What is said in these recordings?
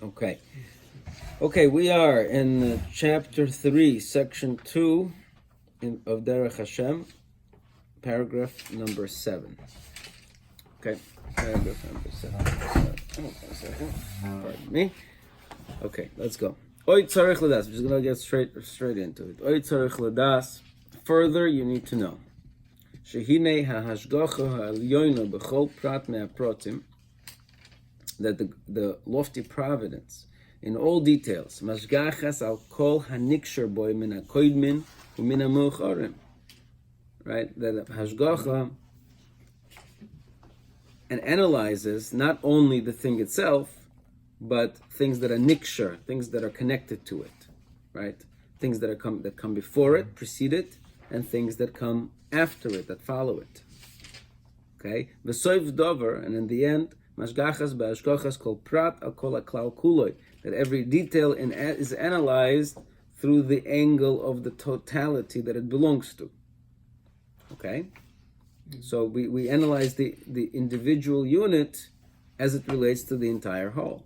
Okay, we are in chapter 3, section 2 of Derech HaShem, paragraph number 7. Okay, paragraph number 7. One second. Pardon me. Okay, let's go. Oy tzarich ladas. We're just going to get straight into it. Oy tzarich ladas. Further, you need to know. Shehine ha'hashgacha ha'elyono b'chol prat me'aprotim, that the lofty providence in all details, mashgachas al kol haniksher boy min hakoidmin u'min ha'mucharim, right? That hashgacha and analyzes not only the thing itself, but things that are niksher, things that are connected to it, right? Things that come before it, precede it, and things that come after it, that follow it. Okay, v'soif dover, and in the end, mashgachas ba'ashgachas kol prat al kol haklal kuloi, that every detail is analyzed through the angle of the totality that it belongs to. Okay, so we analyze the individual unit as it relates to the entire whole.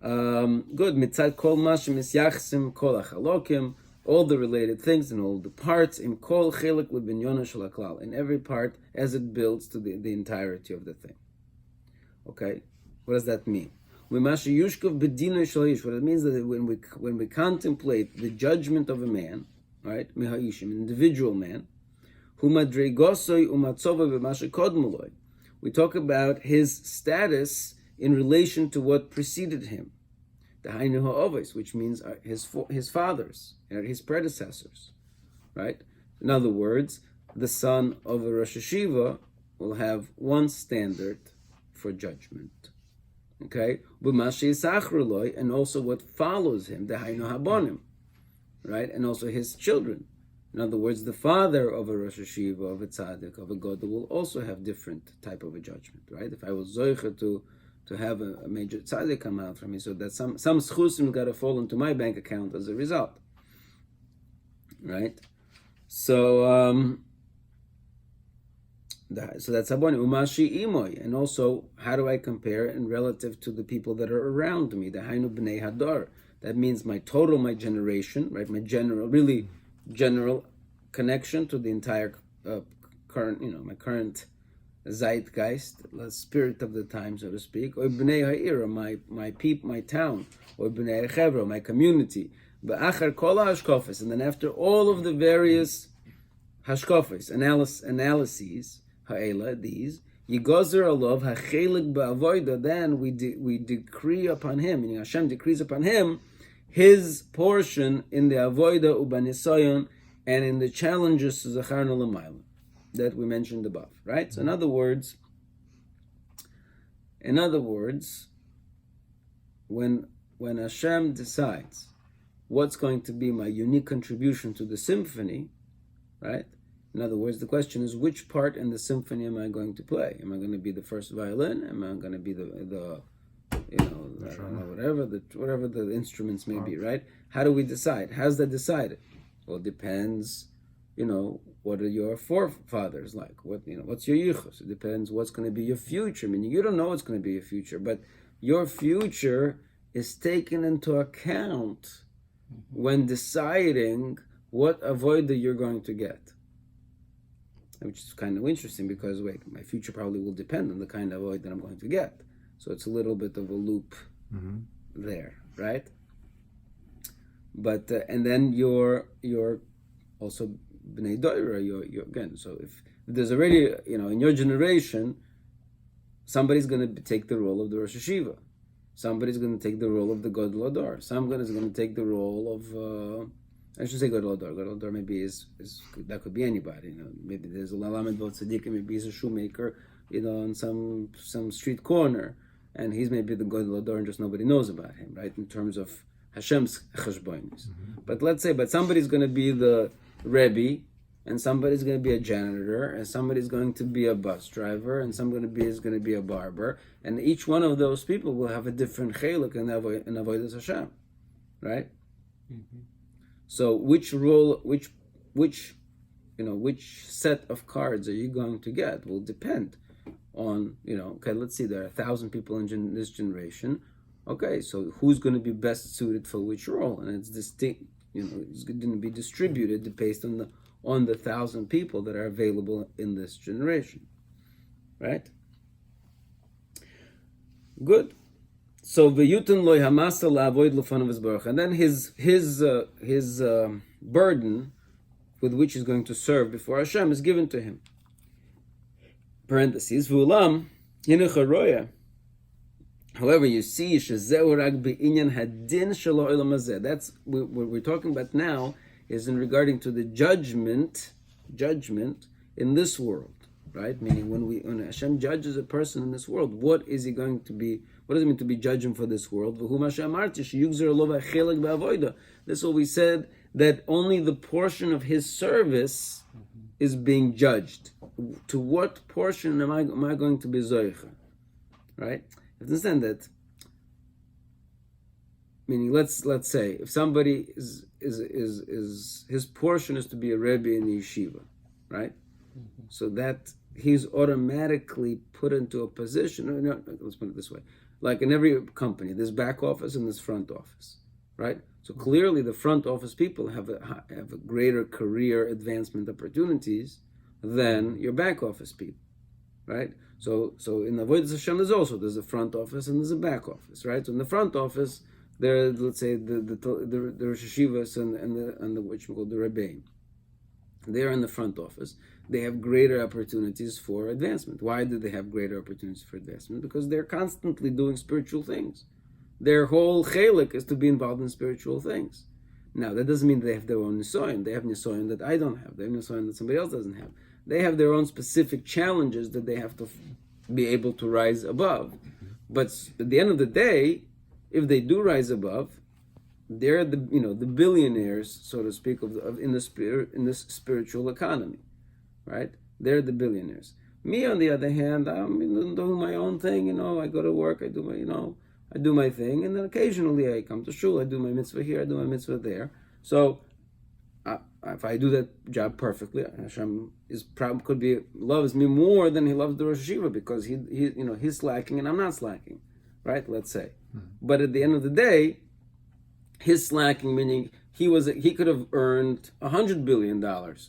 Good. Mitzad kol mashim misyachsim kol achalokim, all the related things and all the parts, in kol chelik lebinyona shel haklal, in every part as it builds to the entirety of the thing. Okay, what does that mean? What it means that when we contemplate the judgment of a man, right, meha'ishim, an individual man, we talk about his status in relation to what preceded him, which means his fathers, his predecessors, right? In other words, the son of a Rosh Hashiva will have one standard for judgment. Okay, and also what follows him, right, and also his children. In other words, the father of a Rosh Hashiva, of a tzaddik, of a gadol, will also have different type of a judgment, right? If I was zoicha to have a major tzaddik come out from me, so that some schusim got to fall into my bank account as a result, right? So that's Haboni, Umashi Imoy. And also, how do I compare in relative to the people that are around me? The Hainu B'nei Hadar. That means my generation, right? My general connection to the entire current, my current zeitgeist, the spirit of the time, so to speak. Or B'nei Ha'ira, my people, my town. Or B'nei Ha'chevra, my community. B'achar kol hashkofes. And then after all of the various hashkofes, analyses, ha'ela, these, yigozer alav ha'chelik ba'avoida, then we decree upon him, meaning Hashem decrees upon him, his portion in the avoida ubanisayon, and in the challenges to zacharna l'mayla that we mentioned above, right? So in other words, when Hashem decides what's going to be my unique contribution to the symphony, right? In other words, the question is, which part in the symphony am I going to play? Am I going to be the first violin? Am I going to be the whatever the instruments may be, right? How do we decide? How's that decided? Well, it depends, what are your forefathers like? What's your yichus? It depends what's going to be your future. Meaning, you don't know what's going to be your future, but your future is taken into account when deciding what avoida you're going to get. Which is kind of interesting because, my future probably will depend on the kind of avoid that I'm going to get. So it's a little bit of a loop there, right? But and then you're also b'nei doira. You're again. So if there's already in your generation, somebody's going to take the role of the Rosh Hashiva. Somebody's going to take the role of the Gadol Adar. Somebody's going to take the role of I should say Gadol Adar. Gadol Adar maybe is that could be anybody. Maybe there's a Lamed Bot Tzaddikim. Maybe he's a shoemaker. On some street corner. And he's maybe the Gadol Adar and just nobody knows about him, right? In terms of Hashem's cheshbonos. But somebody's going to be the Rebbe, and somebody's going to be a janitor, and somebody's going to be a bus driver, and somebody is going to be a barber, and each one of those people will have a different chelik in avodas Hashem, right? Mm-hmm. So which set of cards are you going to get will depend on, okay, let's see, there are 1,000 people in this generation. Okay, so who's going to be best suited for which role? And it's distinct, it's going to be distributed based on the 1,000 people that are available in this generation, right? Good. So v'yutin loy hamasa la'avoid l'fanav yisbarach, and then his burden with which he's going to serve before Hashem is given to him. Parentheses v'ulam hinuch haroya. However, you see, shezeu rak be'inyan hadin shelo olam hazeh. That's what we're talking about now. Is in regarding to the judgment in this world, right? Meaning when Hashem judges a person in this world, what is he going to be? What does it mean to be judging for this world? This is what we said, that only the portion of his service is being judged. To what portion am I going to be zoicha? Right? Understand that? Meaning, let's say if somebody is his portion is to be a rebbe in the yeshiva, right? Mm-hmm. So that he's automatically put into a position. No, let's put it this way: like in every company, there's back office and there's front office, right? So clearly, the front office people have a greater career advancement opportunities than your back office people, right? So in Avodas Hashem, there's a front office and there's a back office, right? So in the front office, there, let's say the Rosh Hashivas and the which we call the Rebbeim. They're in the front office. They have greater opportunities for advancement. Why do they have greater opportunities for advancement? Because they're constantly doing spiritual things. Their whole chelik is to be involved in spiritual things. Now, that doesn't mean they have their own nisoyin. They have nisoyin that I don't have. They have nisoyin that somebody else doesn't have. They have their own specific challenges that they have to be able to rise above. But at the end of the day, if they do rise above, they're the billionaires, so to speak, in this spiritual economy, right? They're the billionaires. Me, on the other hand, I'm doing my own thing. I go to work, I do my thing, and then occasionally I come to shul. I do my mitzvah here, I do my mitzvah there. So if I do that job perfectly, Hashem loves me more than he loves the Rosh Hashiva, because he's slacking and I'm not slacking, right? Let's say. But at the end of the day, his slacking, meaning he could have earned $100 billion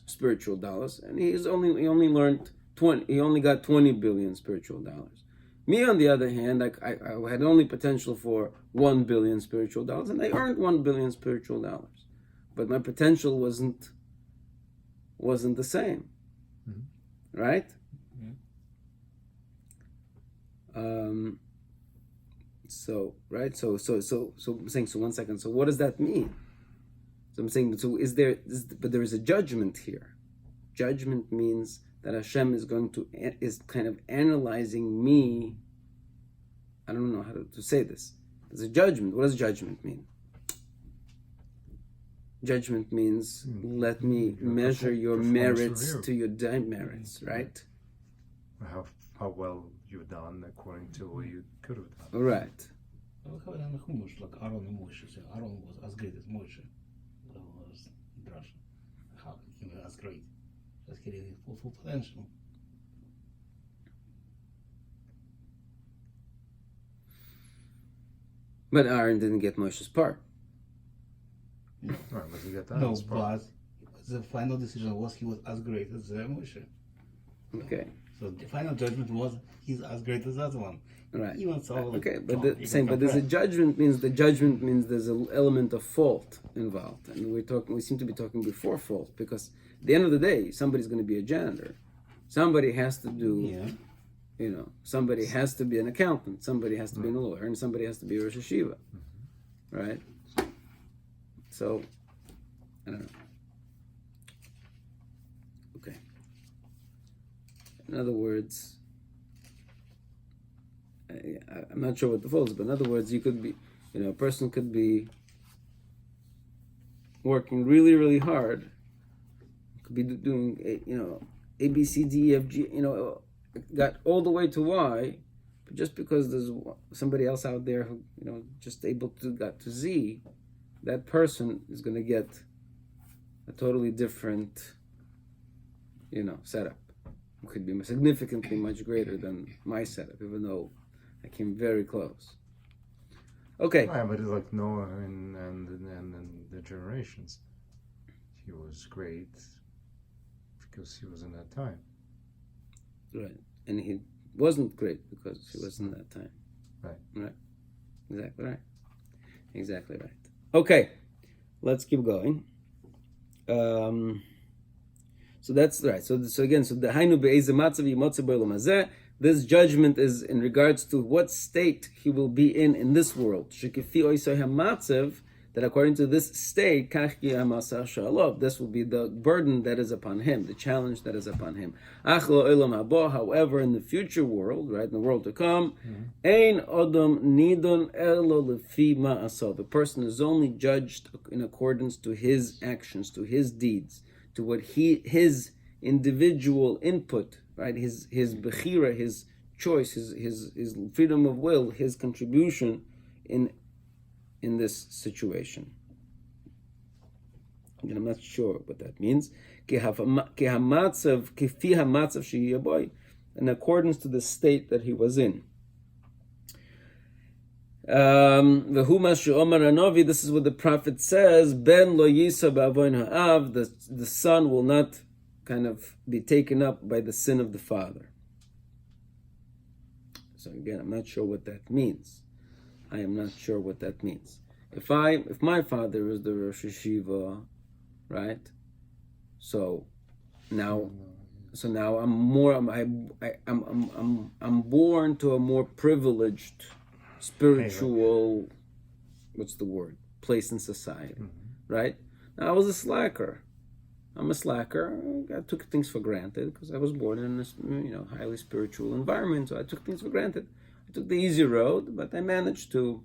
spiritual dollars, and he only got 20 billion spiritual dollars. Me, on the other hand, I had only potential for 1 billion spiritual dollars, and I earned 1 billion spiritual dollars, but my potential wasn't the same, right? So I'm saying, so 1 second. So what does that mean? So I'm saying, but there is a judgment here. Judgment means that Hashem is kind of analyzing me. I don't know how to say this. There's a judgment. What does judgment mean? Judgment means let me measure your merits to your demerits, right? How well you've done according to what you could have done. Right. Like Aaron and Moshe. Aaron was as great as Moshe. Was Drush. How he was as great. Just he had full potential. But Aaron didn't get Moshe's part. Right, but he got that. No, but the final decision was he was as great as Moshe. Okay. So the final judgment was he's as great as that one. Right. Even so, okay, but there's a judgment means there's an element of fault involved, and we seem to be talking before fault, because at the end of the day, somebody's going to be a janitor, somebody has to do, somebody has to be an accountant, somebody has to be a lawyer, and somebody has to be a Rosh Hashiva, right? So, I don't know. Okay. In other words, I'm not sure what the fault is, but in other words, you could be, a person could be working really, really hard, could be doing, A, B, C, D, E, F, G, got all the way to Y, but just because there's somebody else out there who, just able to got to Z, that person is going to get a totally different, setup. could be significantly much greater than my setup, even though I came very close. Okay. Yeah, but it's like Noah and the generations. He was great because he was in that time. Right. And he wasn't great because he was in that time. Right. Exactly right. Exactly right. Okay. Let's keep going. So that's right. So again, so the Hainu be'eze matzav yimotze b'olam hazeh. This judgment is in regards to what state he will be in this world. Shekifi oisoi hamatzav, that according to this state, kach yi'amasach sha'alov, this will be the burden that is upon him, the challenge that is upon him. Ach lo olam habo, however, in the future world, right, in the world to come, ein odom nidon elo lefi ma'asov. The person is only judged in accordance to his actions, to his deeds, to what his individual input, right, his bechira, his choice, his freedom of will, his contribution in this situation. And I'm not sure what that means. In accordance to the state that he was in. This is what the prophet says, Ben lo yisa ba'avoin ha'av, the son will not kind of be taken up by the sin of the father. So again, I'm not sure what that means. I am not sure what that means. If my father is the Rosh Yeshiva, right? So now I'm born to a more privileged spiritual, what's the word? Place in society, right? Now I was a slacker. I'm a slacker. I took things for granted because I was born in this, highly spiritual environment. So I took things for granted. I took the easy road, but I managed to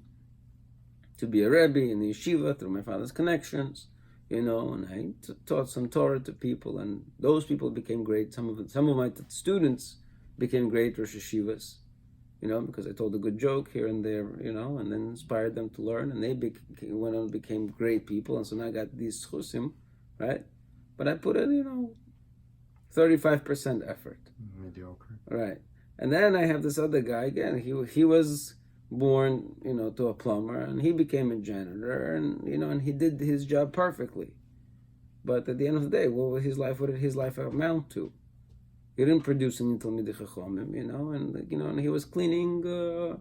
be a Rebbe in the yeshiva through my father's connections, and I taught some Torah to people, and those people became great. Some of my students became great Rosh Yeshivas, because I told a good joke here and there, and then inspired them to learn, and they went on and became great people, and so now I got these chusim, right? But I put in, 35% effort. Mediocre. Right. And then I have this other guy, again, he was born, to a plumber, and he became a janitor, and he did his job perfectly. But at the end of the day, what did his life amount to? He didn't produce any Talmidei Chachomim, and he was cleaning the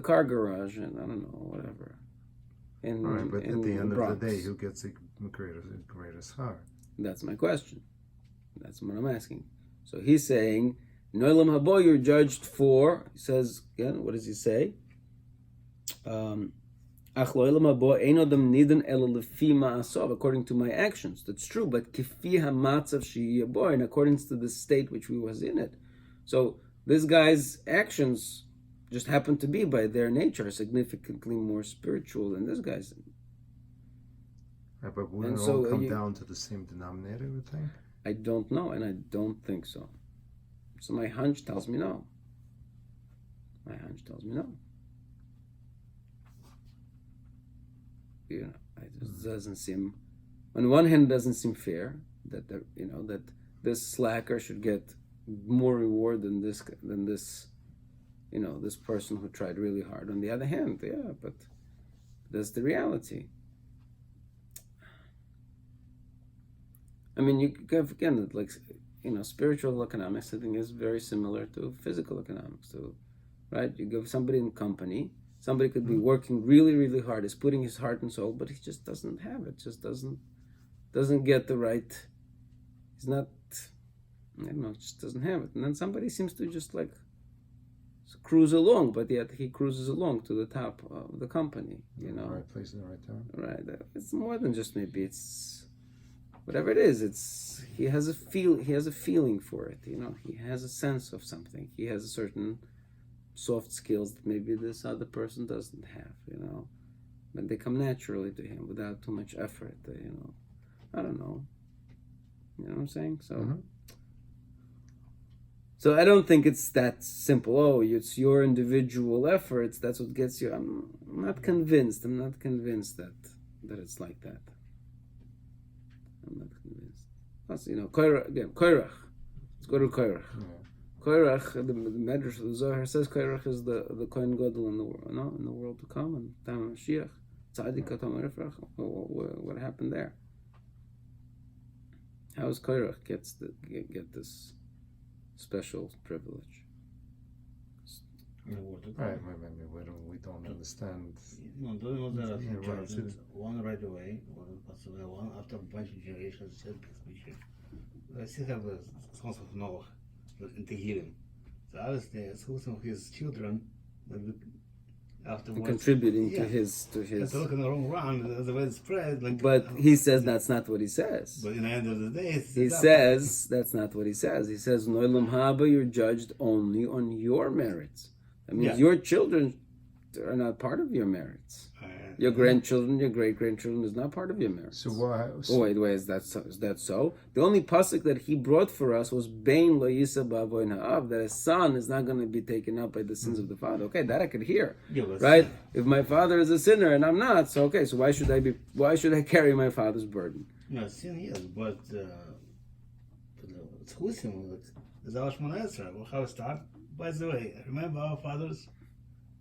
car garage, and I don't know, whatever. Right, but at the end of the day, who gets the greatest heart? That's my question. That's what I'm asking. So he's saying, No'elam habo, you're judged for, he says, again, what does he say? According to my actions. That's true, but kifi hamatzav she'yabo, in accordance to the state which we was in it. So this guy's actions just happen to be, by their nature, significantly more spiritual than this guy's. Right, but wouldn't it all come down to the same denominator, you would think? I don't know, and I don't think so. So my hunch tells me no. It doesn't seem, on one hand, it doesn't seem fair that that this slacker should get more reward than this this person who tried really hard. On the other hand, yeah, but that's the reality. I mean, you can, again, like, spiritual economics, I think, is very similar to physical economics. So, right, you give somebody in company, somebody could be working really, really hard, is putting his heart and soul, but he just doesn't have it, just doesn't get the right, he's not, just doesn't have it. And then somebody seems to just like cruise along, but yet he cruises along to the top of the company, The right place at the right time. Right. It's more than just maybe it's whatever it is. He has a feeling for it. He has a sense of something. He has a certain soft skills that maybe this other person doesn't have. But they come naturally to him without too much effort. I don't know. You know what I'm saying? So. So I don't think it's that simple. Oh, it's your individual efforts. That's what gets you. I'm not convinced. I'm not convinced that it's like that. I'm not convinced. Plus, Korach. Let's go to Korach. Korach, the Medrash of the Zohar says Korach is the Kohen Gadol in the world, no, in the world to come, and time of Mashiach. Tzaddik Atam Rifrach. What happened there? How does Korach get this special privilege? Right, we don't understand. No, those are Yeah, right. judgments. One right away, one passed away, one after a bunch of generations. I still have the sons of Noah in Tehillim. So obviously, some of his children, afterwards, Contributing to his. It's looking the wrong round, the way it's spread. Like, But he says that's not what he says. But in the end of the day, He says that's not what he says. He says, "No'elam haba, you're judged only on your merits." That means your children are not part of your merits. Your grandchildren, your great-grandchildren is not part of your merits. So why? Oh, wait, is that so? The only pasuk that he brought for us was "Bein lo yisa ba'avoin ha'av," that a son is not going to be taken up by the sins of the father. Okay, that I could hear, right? If my father is a sinner and I'm not, so okay, so why should I carry my father's burden? No, sin yes, but it's wholesome. It's our Shmoneh. How it start? By the way, remember our fathers.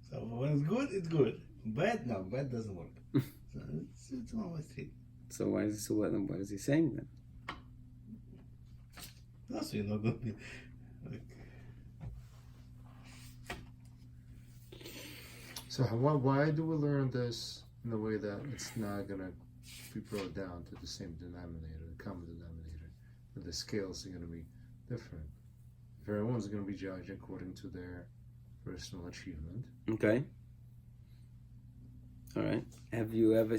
So when it's good, it's good. Bad, no, bad doesn't work. So it's one way street. So what is he saying then? Also, you're not going to be like. So why do we learn this in a way that it's not gonna be brought down to the same denominator, the common denominator, but the scales are gonna be different? If everyone's gonna be judged according to their personal achievement. Okay. All right. Have you ever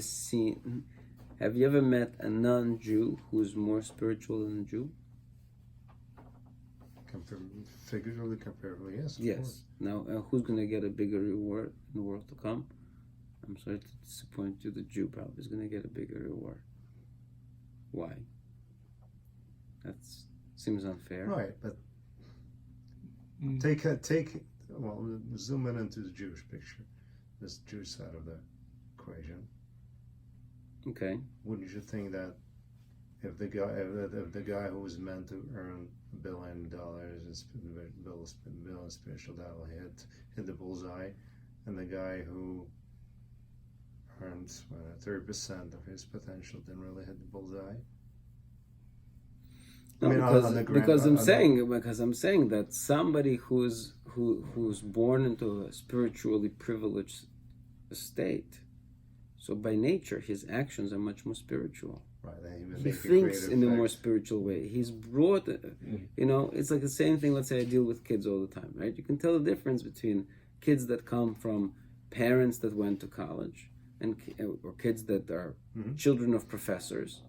met a non-Jew who's more spiritual than a Jew? Figuratively, comparatively, yes. Of Yes. course. Now, who's going to get a bigger reward in the world to come? I'm sorry to disappoint you. The Jew probably is going to get a bigger reward. Why? That seems unfair. Right, but we'll zoom in into the Jewish picture, this Jewish side of the equation. Okay. Wouldn't you think that if the guy who was meant to earn $1 billion and bill spiritual dollar hit the bullseye, and the guy who earned 30% of his potential didn't really hit the bullseye? No, because I'm saying that somebody who's born into a spiritually privileged state, so by nature his actions are much more spiritual. Right, he thinks in a more spiritual way. He's brought, it's like the same thing. Let's say I deal with kids all the time, right? You can tell the difference between kids that come from parents that went to college or kids that are children of professors,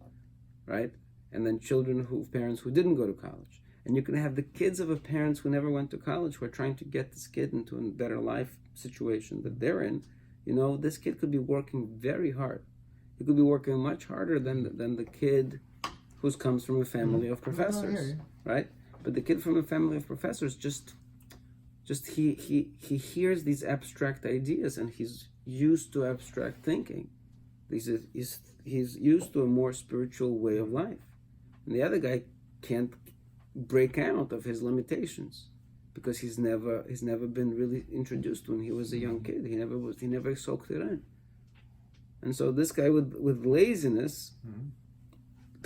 right? And then parents who didn't go to college. And you can have the kids of parents who never went to college who are trying to get this kid into a better life situation that they're in. This kid could be working very hard. He could be working much harder than the kid who comes from a family of professors, right? But the kid from a family of professors just he hears these abstract ideas and he's used to abstract thinking. He's used to a more spiritual way of life. And the other guy can't break out of his limitations because he's never been really introduced when he was a young kid. He never soaked it in. And so this guy with laziness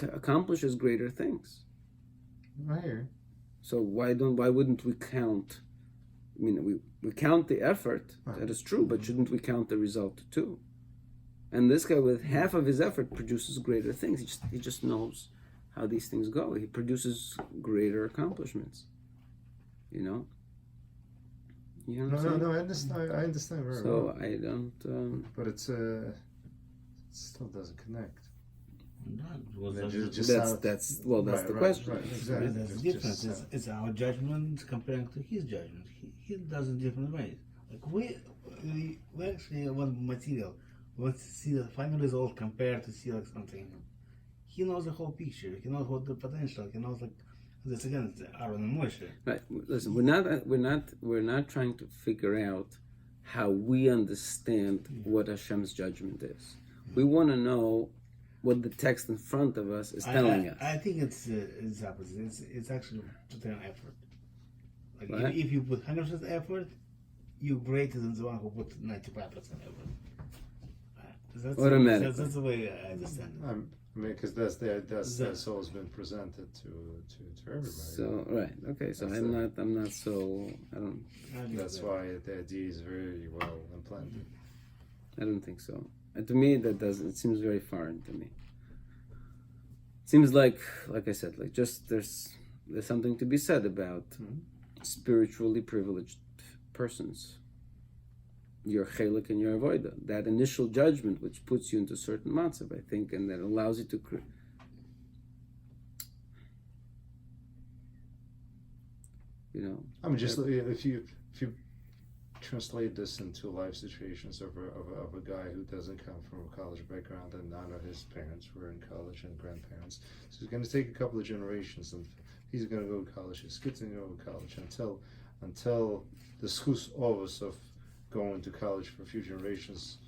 accomplishes greater things. Right. So why wouldn't we count? I mean, we count the effort, that is true, but shouldn't we count the result too? And this guy with half of his effort produces greater things. He just knows how these things go. He produces greater accomplishments. No, I understand very well. So I don't. But it still doesn't connect. That's the question. Right, exactly. There's a difference. It's our judgment comparing to his judgment. He does it different ways. Like we actually want material. We want to see the final result compared to see like something. He knows the whole picture. He knows what the potential. He knows this again. It's Aaron and Moshe. Right. Listen, we're not trying to figure out how we understand what Hashem's judgment is. We want to know what the text in front of us is telling us. I think it's opposite. It's actually total effort. Like Right. if you put 100% effort, you're greater than the one who put 95% effort. Automatically. That's the way I understand it. I mean, because that's always been presented to everybody. So right, okay. So That's I'm not so I don't That's why the idea is very well implanted. I don't think so. And to me, that doesn't. It seems very foreign to me. It seems like I said, like just there's something to be said about spiritually privileged persons. Your chelik and your avoida. That initial judgment, which puts you into certain matzav, I think, and that allows you to. You know. I mean, just if you translate this into life situations of a guy who doesn't come from a college background and none of his parents were in college and grandparents, so he's going to take a couple of generations and he's going to go to college. His kids are going to go to college until the schus ovus of going to college for a few generations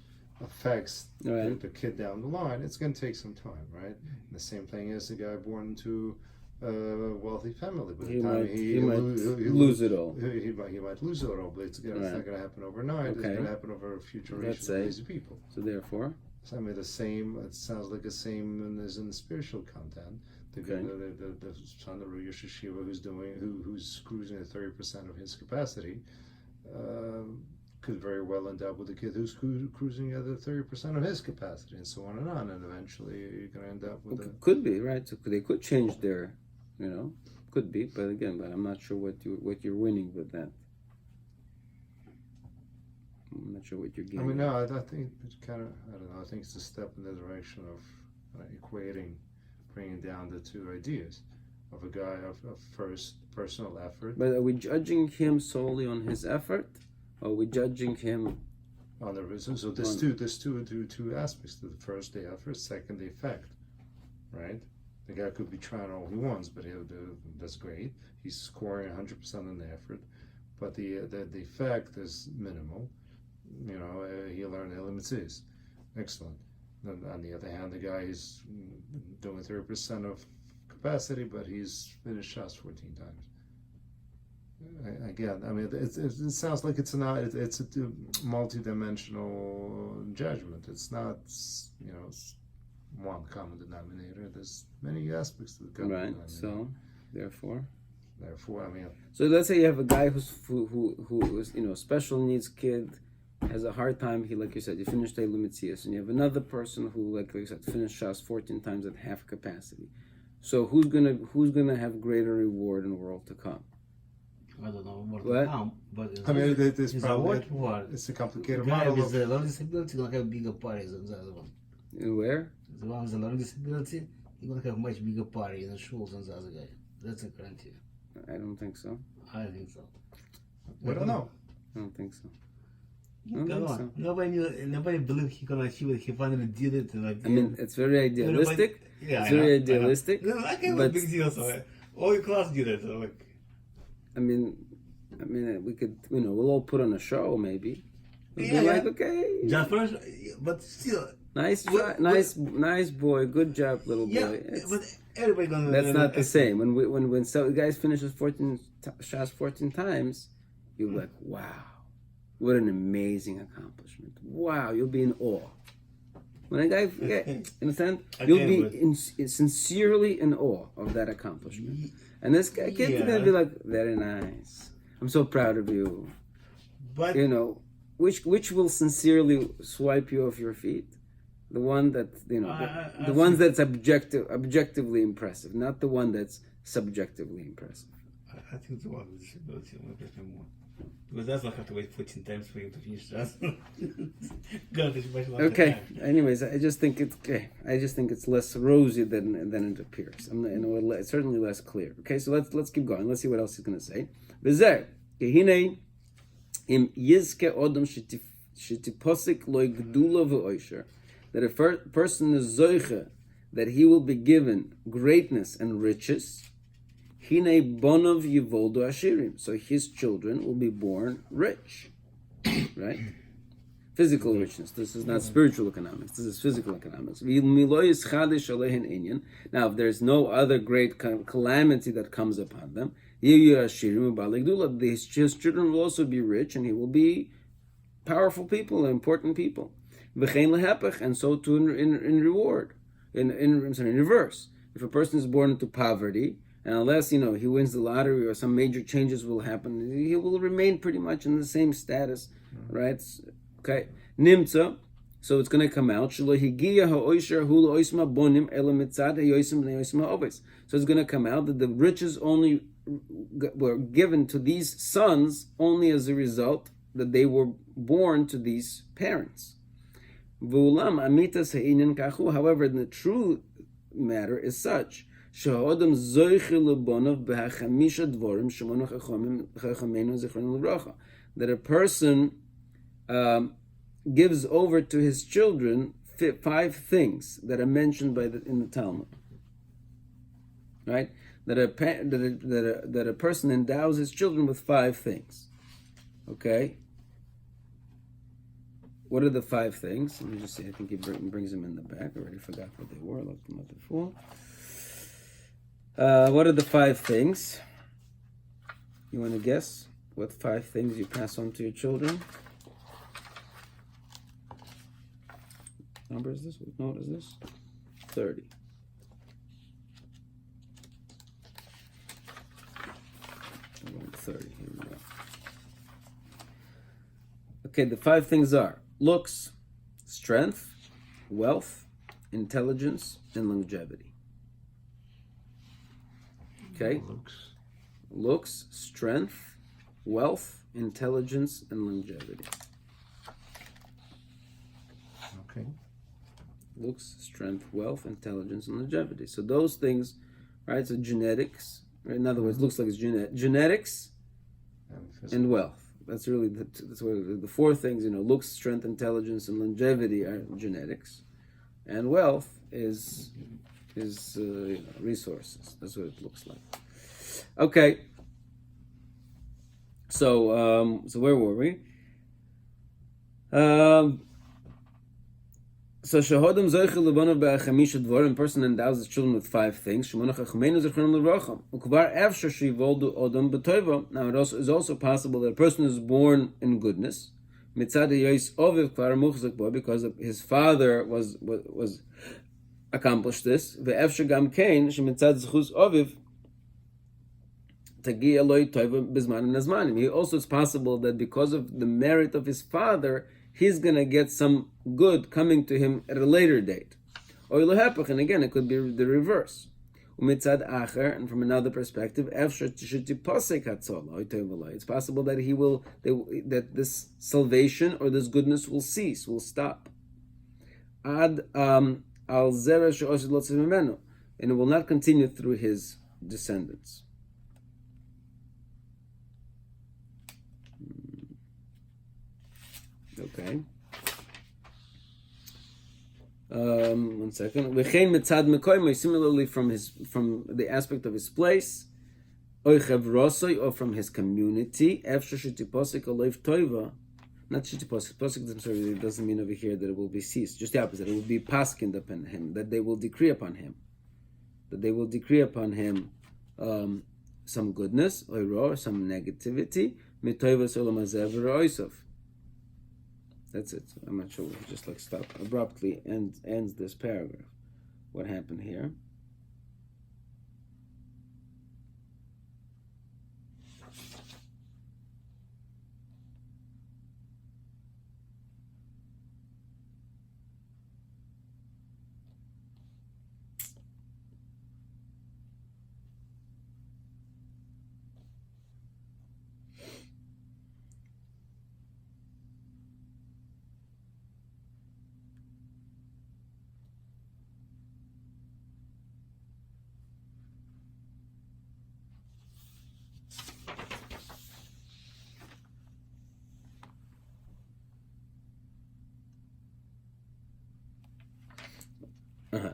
affects the kid down the line. It's going to take some time, right? And the same thing as a guy born into a wealthy family. By the time he might lose it all. He might lose it all, but it's not going to happen overnight. Okay. It's going to happen over a few generations of lazy people. So therefore, So I mean, the same. It sounds like the same as in the spiritual content. The son of Rosh Hashiva who's cruising at 30% of his capacity could very well end up with a kid who's cruising at 30% of his capacity, and so on, and eventually you're going to end up with could be right. So they could change their, could be. But again, I'm not sure what you're winning with that. I'm not sure what you're getting. I mean, no, I think it's kind of, I don't know. I think it's a step in the direction of bringing down the two ideas of a guy of first personal effort. But are we judging him solely on his effort? Or are we judging him on the reason? So there's two aspects to the first, the effort, second, the effect, right? The guy could be trying all he wants, but that's great. He's scoring 100% on the effort, but the effect is minimal. He learned elements. Excellent. Then on the other hand, the guy is doing 30% of capacity, but he's finished shots 14 times. Again, I mean, it sounds like it's a multi-dimensional judgment. It's not, one common denominator. There's many aspects to the common denominator. Right. So, therefore, I mean. So let's say you have a guy who is special needs kid, has a hard time. He, like you said, you finished Eilu Mitzias, and you have another person who, like you said, finished shots 14 times at half capacity. So who's gonna have greater reward in the world to come? I don't know what What? to count, but I mean, there's it's probably what? it's a complicated The guy model. with the learning disability gonna have bigger parties than the other one. And where? The one with the learning disability, he's gonna have much bigger party in the schools than the other guy. That's a guarantee. I don't think so. I think so. I don't know. I don't think so. Come on. Nobody believed he gonna achieve it. He finally did it. And I mean, it's very idealistic. Yeah, It's very idealistic. No, I can't but- big deal. So all your class did it. So like, I mean, we could, we'll all put on a show maybe. We'll Yeah, be yeah. like, okay, just first, but still, nice try, nice boy, good job, little boy. yeah. It's- But everybody gonna. that's not the same. When so guys finishes 14 shots 14 times, you're like, wow, what an amazing accomplishment. Wow, you'll be in awe. When a guy, understand? You'll be sincerely in awe of that accomplishment. And this guy kid's gonna be like, very nice. I'm so proud of you. But Which will sincerely swipe you off your feet? The one that the I ones that's objectively impressive, not the one that's subjectively impressive. I think the one with disability will impress me more. Because that's not have to wait 14 times for him to finish that. God, it's much longer Okay. time. Anyways, I just think it's less rosy than it appears. It's certainly less clear. Okay, so let's keep going. Let's see what else he's going to say. V'zeh, kehine im yizke odom shetiposik loy gdula v'oisher, that a person is zoiche, that he will be given greatness and riches. Hine bonov yivoldu ashirim, so his children will be born rich, right? physical richness. This is not spiritual economics. This is physical economics. Now, if there's no other great calamity that comes upon them, his children will also be rich, and he will be powerful people, important people. And so too in reward, in reverse. If a person is born into poverty, and unless he wins the lottery or some major changes will happen, he will remain pretty much in the same status, right? Okay, nimtza. So it's going to come out. So it's going to come out that the riches only were given to these sons only as a result that they were born to these parents. However, the true matter is such that a person gives over to his children 5 things that are mentioned in the Talmud. Right? That a person endows his children with 5 things. Okay? What are the 5 things? Let me just see. I think he brings them in the back. I already forgot what they were. I looked them up before. What are the 5 things? You want to guess what 5 things you pass on to your children? What number is this? What note is this? 30. I want 30. Here we go. Okay, the 5 things are looks, strength, wealth, intelligence, and longevity. Okay? Looks, strength, wealth, intelligence, and longevity. Okay. Looks, strength, wealth, intelligence, and longevity. So those things, right? So genetics, right? In other words, looks like it's genetics and wealth. That's really that's what the 4 things. Looks, strength, intelligence, and longevity are genetics, and wealth is resources. That's what it looks like. Okay. So where were we? So Shahodam Zoichel Levanav Be'achamisha Dvorim, person endows his children with 5 things. Shemonach Achumenu Zechron Levracham. Ukvar Efsher Shivoldu Odom B'Toiva. Now it is also possible that a person is born in goodness. Mitzad Yois Oviv Kvar Muchzak Bo, because his father was accomplished this. Ve'efsher Gam Kain Shemitzad Zechus Oviv Tagi Eloi Toiva Bizmanim Nazmanim. Also, it's possible that because of the merit of his father, he's going to get some good coming to him at a later date. And again, it could be the reverse. And from another perspective, it's possible that that this salvation or this goodness will cease, will stop. And it will not continue through his descendants. Okay. 1 second. Similarly, from the aspect of his place, or from his community. Not shitiposik, it doesn't mean over here that it will be ceased. Just the opposite. It will be paskind upon him, that they will decree upon him. Some goodness, or some negativity. That's it. I'm not sure. He just stopped abruptly and ends this paragraph. What happened here?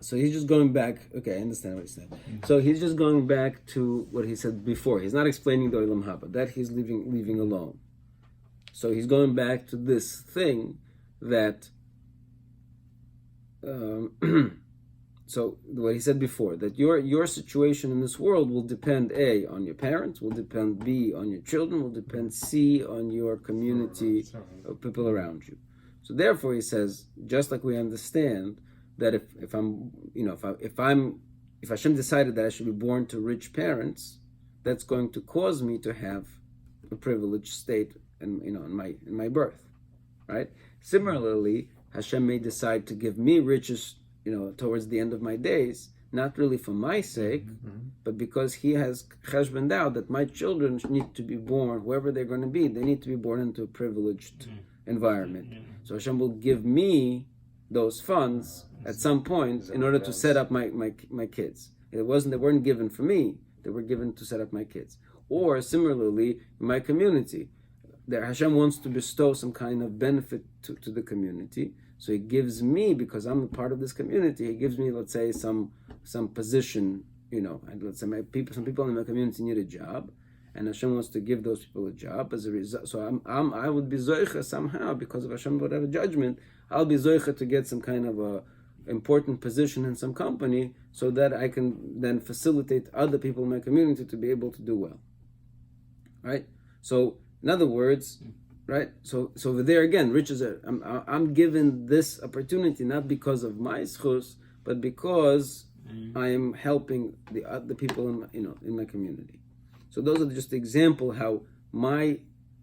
So he's just going back. Okay, I understand what he said. So he's just going back to what he said before. He's not explaining the Olam Haba. That he's leaving alone. So he's going back to this thing that so what he said before, that your situation in this world will depend A, on your parents, will depend B, on your children, will depend C, on your community of people around you. So therefore he says, just like we understand that if Hashem decided that I should be born to rich parents, that's going to cause me to have a privileged state in my birth, right? Similarly, Hashem may decide to give me riches, towards the end of my days, not really for my sake, but because He has cheshboned out that my children need to be born, whoever they're going to be, they need to be born into a privileged environment. So Hashem will give me those funds at some point in order to set up my kids. They weren't given for me; they were given to set up my kids. Or similarly, in my community, that Hashem wants to bestow some kind of benefit to the community. So He gives me, because I'm a part of this community, He gives me, let's say, some position, and let's say some people in my community need a job, and Hashem wants to give those people a job as a result. So I would be zoicha somehow, because of Hashem whatever judgment, I'll be zoicha to get some kind of a important position in some company, so that I can then facilitate other people in my community to be able to do well. Right? So in other words, right? So over there again, riches are. I'm given this opportunity not because of my schus, but because I am helping the people in my community. So those are just example how my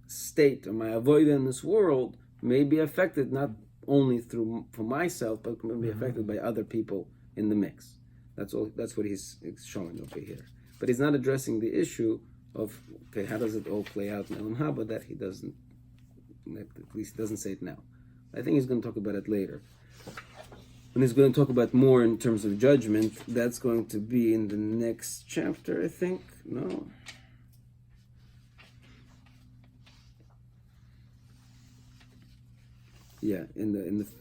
state or my avodah in this world may be affected not only for myself, but may be affected by other people in the mix. That's all. That's what he's showing over here. But he's not addressing the issue of how does it all play out in Elam Haba, that he doesn't. At least he doesn't say it now. I think he's going to talk about it later. When he's going to talk about more in terms of judgment, that's going to be in the next chapter, I think. No. Yeah, in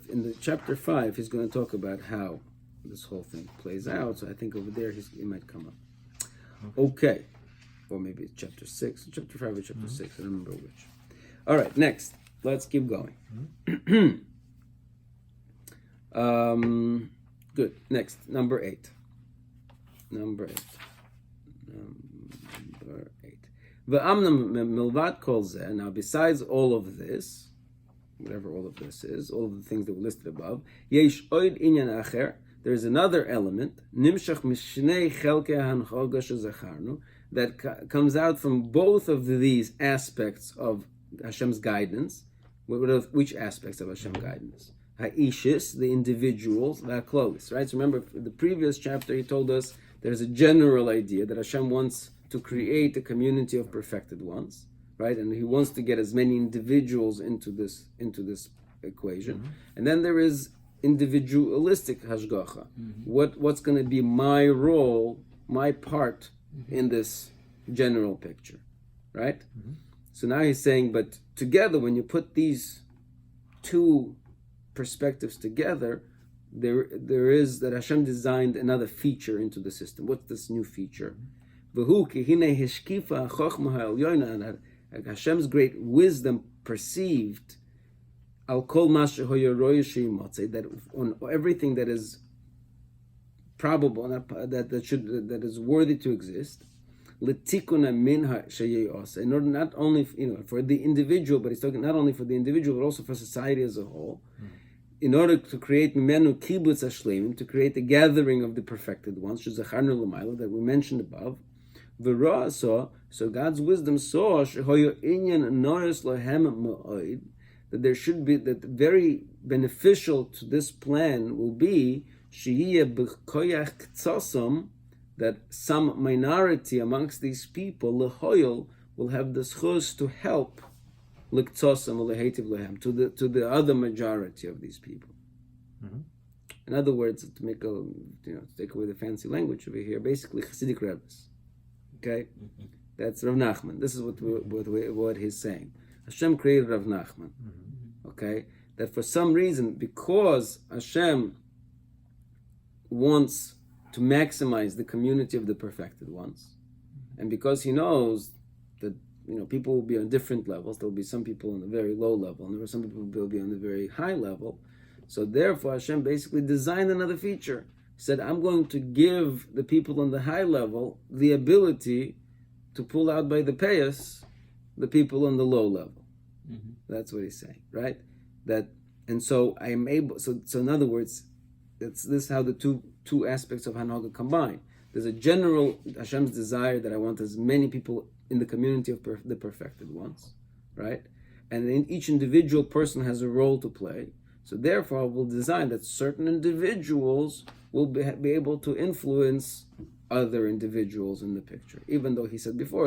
the chapter 5, he's going to talk about how this whole thing plays out. So I think over there he might come up. Okay, or maybe it's chapter 6, chapter 5 or chapter 6. I don't remember which. All right, next. Let's keep going. Good. Next, number 8. Number 8. Milvat kol zeh. Now, besides all of this, whatever all of this is, all of the things that were listed above, yesh oid inyan acher. There is another element, nimshach mishnei chelkei hanchoga shezacharnu, that comes out from both of these aspects of Hashem's guidance. Which aspects of Hashem's guidance? Ha'ishis, the individuals, va'klovis, right? So remember, in the previous chapter, he told us there's a general idea that Hashem wants to create a community of perfected ones, right? And He wants to get as many individuals into this equation. And then there is individualistic hashgacha. What's going to be my role, my part in this general picture, right? So now he's saying, but together, when you put these two perspectives together, there is that Hashem designed another feature into the system. What's this new feature? Hashem's great wisdom perceived that on everything that is probable, that is worthy to exist, in order not only for the individual, but he's talking not only for the individual but also for society as a whole, in order to create mimenu kibbutz hashleimim, to create a gathering of the perfected ones, that we mentioned above. So God's wisdom saw that there should be, that very beneficial to this plan will be that some minority amongst these people, lehoyel, will have the schus to help liktosam lehetiv lehem, to the other majority of these people. In other words, to make to take away the fancy language over here, basically Hasidic Rebbes. Okay, that's Rav Nachman. This is what he's saying. Hashem created Rav Nachman. Okay, that for some reason, because Hashem wants to maximize the community of the perfected ones, and because He knows that people will be on different levels. There will be some people on the very low level, and there are some people who will be on the very high level. So therefore, Hashem basically designed another feature. He said, I'm going to give the people on the high level the ability to pull out by the payas the people on the low level. Mm-hmm. That's what he's saying, right? And so I am able. So in other words, this is how the two aspects of Hanaga combine. There's a general Hashem's desire that I want as many people in the community of the perfected ones, right? And then each individual person has a role to play. So therefore, I will design that certain individuals will be able to influence other individuals in the picture. Even though he said before,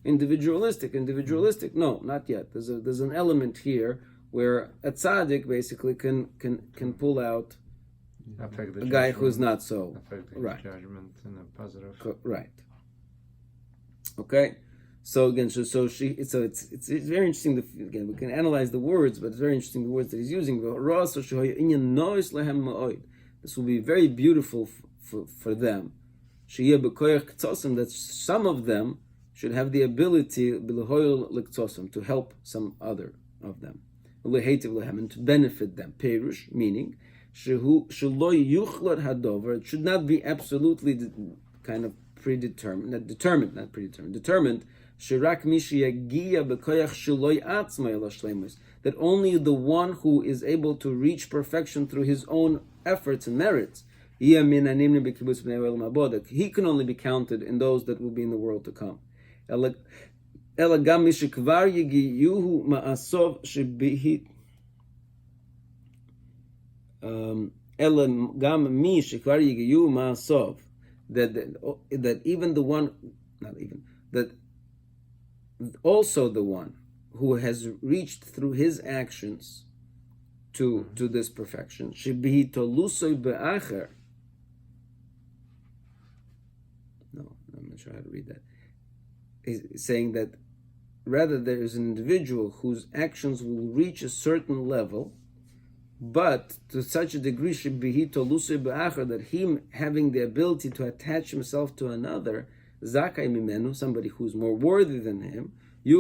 individualistic. No, not yet. There's an element here where a tzaddik basically can pull out a guy who's not so right. Judgment in a positive. Right. Okay. So again, it's very interesting. Again, we can analyze the words, but it's very interesting the words that he's using. This will be very beautiful for them. That some of them should have the ability to help some other of them, and to benefit them. Perush, meaning, it should not be absolutely kind of determined, that only the one who is able to reach perfection through his own efforts and merits, that he can only be counted in those that will be in the world to come. That even the one, not even, that also the one who has reached through his actions to this perfection, no, I'm not sure how to read that. He's saying that rather there is an individual whose actions will reach a certain level, but to such a degree that him having the ability to attach himself to another, somebody who's more worthy than him, he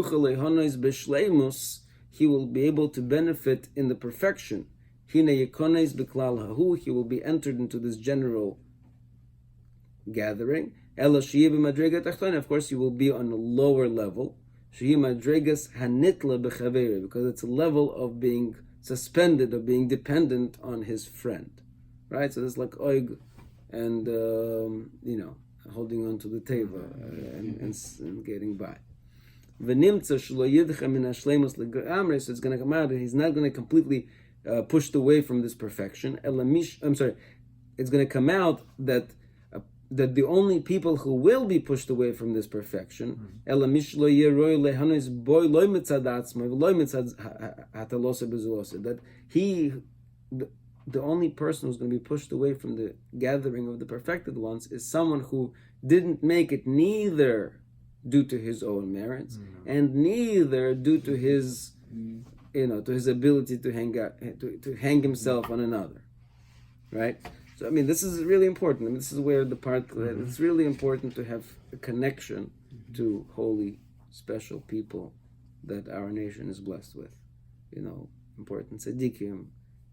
will be able to benefit in the perfection. He will be entered into this general gathering. Of course, he will be on a lower level, because it's a level of being suspended, of being dependent on his friend, right? So it's like oig and holding on to the teva and getting by. So it's going to come out, and he's not going to completely pushed away from this perfection. It's going to come out that the only people who will be pushed away from this perfection, that the only person who's going to be pushed away from the gathering of the perfected ones is someone who didn't make it neither due to his own merits and neither due to his to his ability to hang himself on another, right? So this is really important. This is where the part it's really important to have a connection to holy, special people that our nation is blessed with. Important tzaddikim,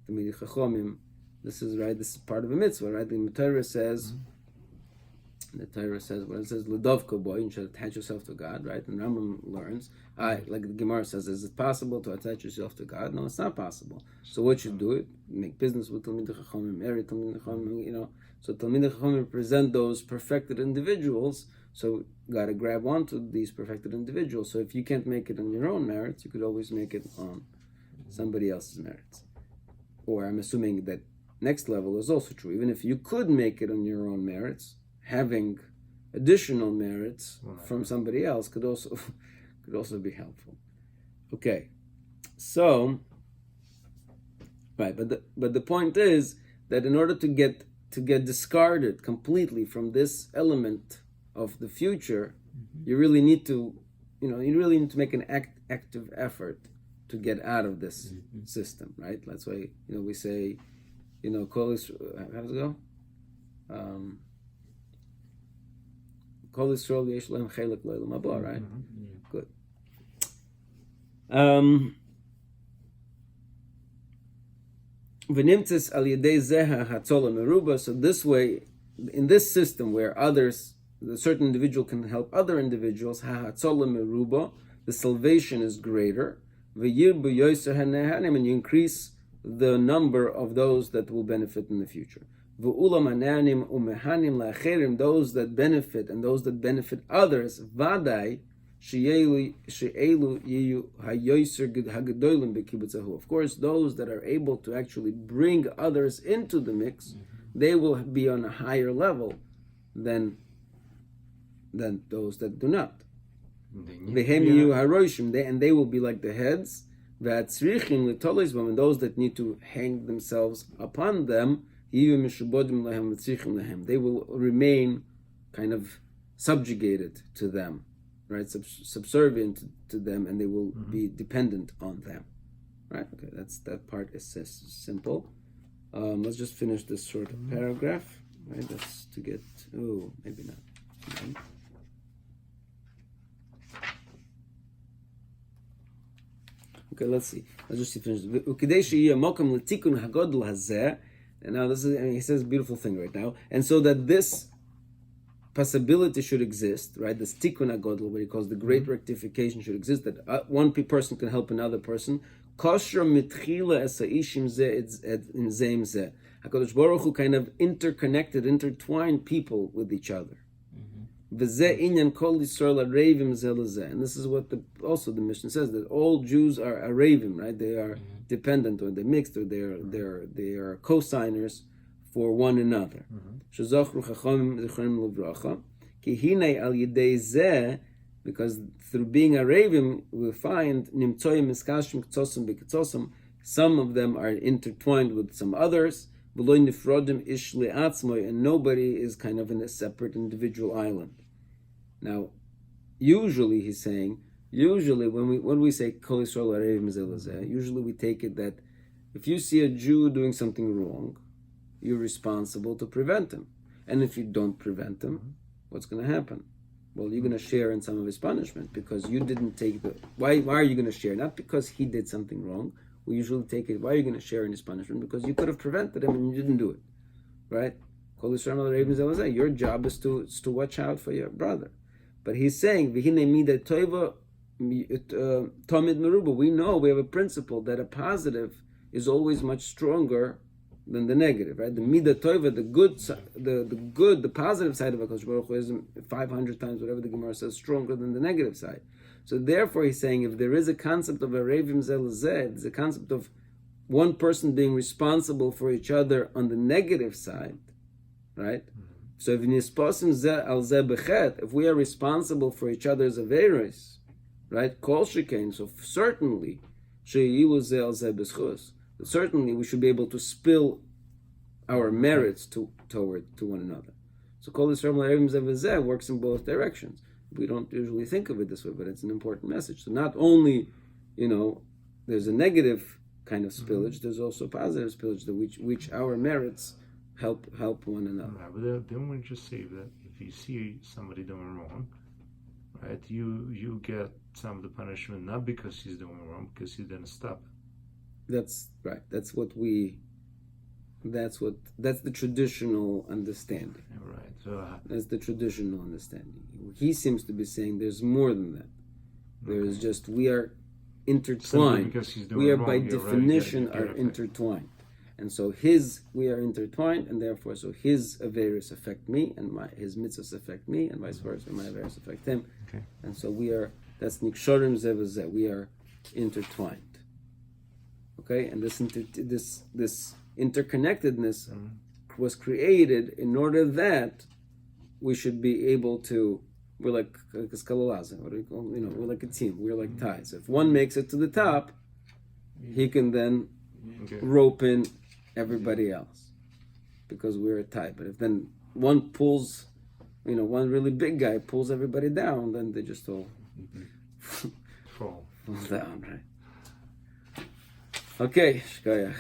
tamidei chachomim. This is right. This is part of a mitzvah, right? The Torah says. The Torah says, when it says "Ledovka boy," you should attach yourself to God, right? And Rambam learns, like the Gemara says, is it possible to attach yourself to God? No, it's not possible. So what you do? Make business with Talmidei Chachamim, marry Talmidei Chachamim. So Talmidei Chachamim represent those perfected individuals. So got to grab onto these perfected individuals. So if you can't make it on your own merits, you could always make it on somebody else's merits. Or I'm assuming that next level is also true. Even if you could make it on your own merits, having additional merits from somebody else could also be helpful. Okay, so right, but the point is that in order to get discarded completely from this element of the future, you really need to make an active effort to get out of this system, right? That's why we say, Kol Yisrael, how does it go? Kol Yisrael yesh lahem chelek lo olam haba, right? V'nimtzes al yedei zeha hatzola meruba. So this way, in this system where others, a certain individual can help other individuals, hatzola meruba, the salvation is greater. V'yirbu yoser hanehanim, and you increase the number of those that will benefit in the future. V'ulam hananim umehanim la'acherim, those that benefit and those that benefit others, vadai she'elu yiyu hayoser hagadolim b'kibbutzahu. Of course, those that are able to actually bring others into the mix, they will be on a higher level than those that do not. Vehem yiyu haroshim, and they will be like the heads. V'atzrichim l'tolizbam, and those that need to hang themselves upon them, they will remain kind of subjugated to them, right? Subservient to them, and they will be dependent on them, right? Okay, that part is simple. Let's just finish this short paragraph, right? That's to get. Oh, maybe not. Okay, let's see. Let's just finish. And now this is, he says a beautiful thing right now. And so that this possibility should exist, right? This tikkun hagodol, what he calls the great rectification, should exist, that one person can help another person. Kosher mitchila es ha'ishim zeh in zeim zeh. HaKadosh Baruch Hu kind of intertwined people with each other. V'zeh inyan kol Yisroel arevim zeh lezeh. And this is what also the Mishnah says, that all Jews are arevim, right? They are dependent, or they're mixed, or they are co-signers for one another. Shezachru chachamim zichronim levracha ki hinei al yedei zeh, because through being arevim we find nimtzoyim miskashim ktsosim b'ktsosim, some of them are intertwined with some others. V'lo nifrodim ish le'atzmoi, and nobody is kind of in a separate individual island. Now, usually he's saying, when we say Kol Yisrael Arevim Zeh Lezeh, usually we take it that if you see a Jew doing something wrong, you're responsible to prevent him. And if you don't prevent him, what's going to happen? Well, you're going to share in some of his punishment, because you didn't take the... Why are you going to share? Not because he did something wrong. We usually take it, why are you going to share in his punishment? Because you could have prevented him and you didn't do it. Right? Kol Yisrael Arevim Zeh Lezeh, your job is to watch out for your brother. But he's saying, V'hinei midah tova tamid meruba. We know, we have a principle that a positive is always much stronger than the negative, right? The midah tova, the positive side of HaKadosh Baruch Hu is 500 times, whatever the Gemara says, stronger than the negative side. So therefore he's saying, if there is a concept of arevim zeh lezeh, there's a concept of one person being responsible for each other on the negative side, right? So if we are responsible for each other's averos, right? Kol shekain, so certainly we should be able to spill our merits toward one another. So Kol Yisrael Arevim Zeh Lezeh works in both directions. We don't usually think of it this way, but it's an important message. So not only, there's a negative kind of spillage, there's also a positive spillage, which our merits help one another. But then we just say that if you see somebody doing wrong, right, you get some of the punishment not because he's doing wrong, because he didn't stop it. That's right. That's the traditional understanding. Right. So that's the traditional understanding. He seems to be saying there's more than that. There is just, we are intertwined. We are by definition are intertwined. And so we are intertwined, and therefore, so his averos affect me, and his mitzvahs affect me, and vice versa, my averos affect him. Okay. And so that's nikshorim zeh v'zeh. We are intertwined. Okay, and this interconnectedness was created in order that we should be able to. We're like skalalaza. What do we call? We're like a team. We're like ties. If one makes it to the top, he can then rope in everybody else, because we're a tie. But if then one pulls, one really big guy pulls everybody down, then they just all fall down, right? Okay, shkoyach.